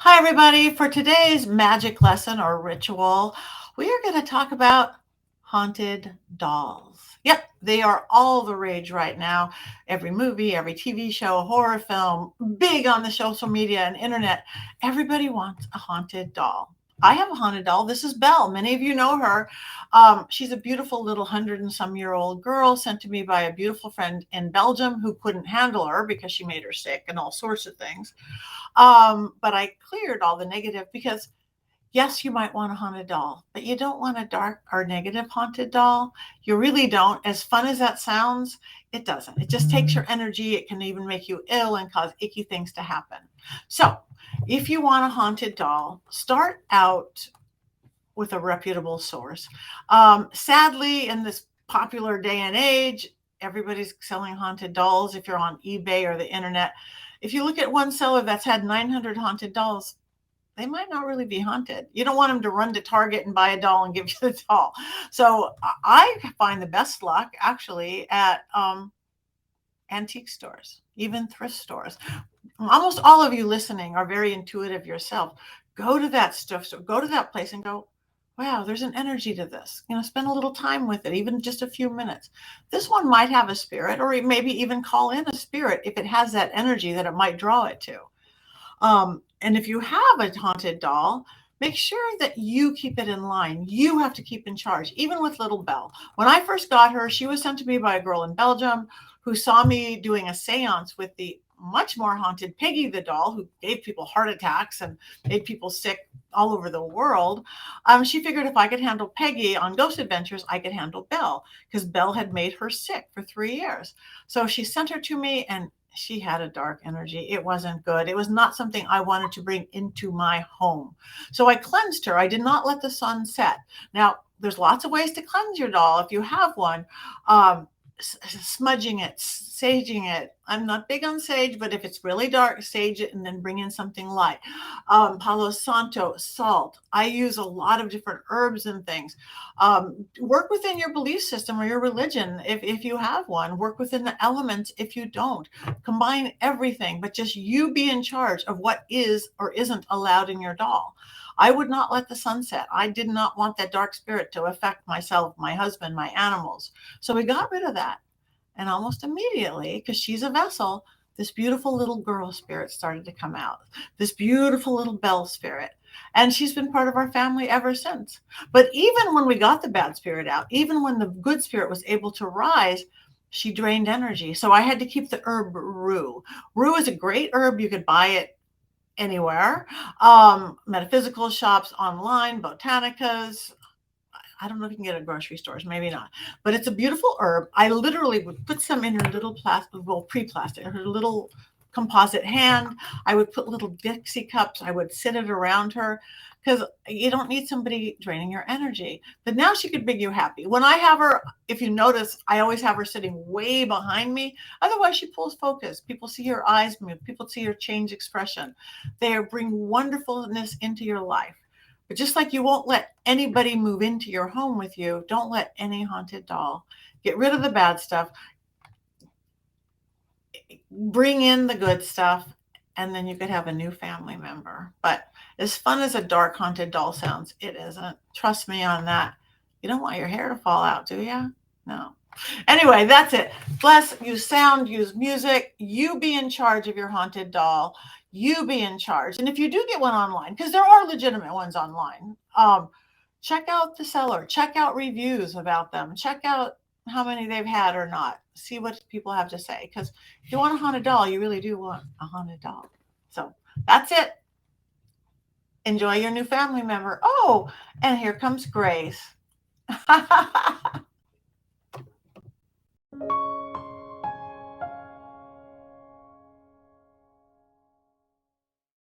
Hi, everybody. For today's magic lesson or ritual, we are going to talk about haunted dolls. Yep, they are all the rage right now. Every movie, every TV show, horror film, big on the social media and internet. Everybody wants a haunted doll. I have a haunted doll. This is Belle. Many of you know her. She's a beautiful little 100-and-some-year-old girl sent to me by a beautiful friend in Belgium who couldn't handle her because she made her sick and all sorts of things. But I cleared all the negative because yes, you might want a haunted doll, but you don't want a dark or negative haunted doll. You really don't. As fun as that sounds, it doesn't. It just takes your energy. It can even make you ill and cause icky things to happen. So, if you want a haunted doll, start out with a reputable source. Sadly, in this popular day and age, everybody's selling haunted dolls. If you're on eBay or the internet, if you look at one seller that's had 900 haunted dolls, they might not really be haunted. You don't want them to run to Target and buy a doll and give you the doll. So I find the best luck actually at antique stores, even thrift stores. Almost all of you listening are very intuitive yourself. Go to that stuff, so go to that place and go, wow, there's an energy to this. Spend a little time with it, even just a few minutes. This one might have a spirit, or maybe even call in a spirit if it has that energy that it might draw it to. And if you have a haunted doll, make sure that you keep it in line. You have to keep in charge, even with little Belle. When I first got her, she was sent to me by a girl in Belgium who saw me doing a seance with the much more haunted Piggy the doll, who gave people heart attacks and made people sick all over the world. She figured if I could handle Peggy on Ghost Adventures, I could handle Belle because Belle had made her sick for 3 years. So she sent her to me, and she had a dark energy. It wasn't good. It was not something I wanted to bring into my home. So I cleansed her. I did not let the sun set. Now, there's lots of ways to cleanse your doll if you have one. Smudging it, saging it. I'm not big on sage, but if it's really dark, sage it and then bring in something light. Palo Santo, salt. I use a lot of different herbs and things. Work within your belief system or your religion if you have one. Work within the elements if you don't. Combine everything, but just you be in charge of what is or isn't allowed in your doll. I would not let the sun set. I did not want that dark spirit to affect myself, my husband, my animals. So we got rid of that. And almost immediately, because she's a vessel, this beautiful little girl spirit started to come out, this beautiful little Belle spirit. And she's been part of our family ever since. But even when we got the bad spirit out, even when the good spirit was able to rise, she drained energy. So I had to keep the herb rue. Rue is a great herb. You could buy it anywhere. Metaphysical shops, online, botanicas. I don't know if you can get it at grocery stores, maybe not. But it's a beautiful herb. I literally would put some in her little plastic, well, pre-plastic, her little composite hand. I would put little Dixie cups. I would sit it around her because you don't need somebody draining your energy. But now she could make you happy. When I have her, if you notice, I always have her sitting way behind me. Otherwise, she pulls focus. People see her eyes move. People see her change expression. They bring wonderfulness into your life. But just like you won't let anybody move into your home with you, don't let any haunted doll. Get rid of the bad stuff, bring in the good stuff, and then you could have a new family member. But as fun as a dark haunted doll sounds, it isn't. Trust me on that. You don't want your hair to fall out, do you? No. Anyway, that's it. Bless, use sound, use music. You be in charge of your haunted doll. You be in charge. And if you do get one online, because there are legitimate ones online, check out the seller, check out reviews about them, check out how many they've had or not. See what people have to say. Because if you want a haunted doll, you really do want a haunted doll. So that's it. Enjoy your new family member. Oh, and here comes Grace.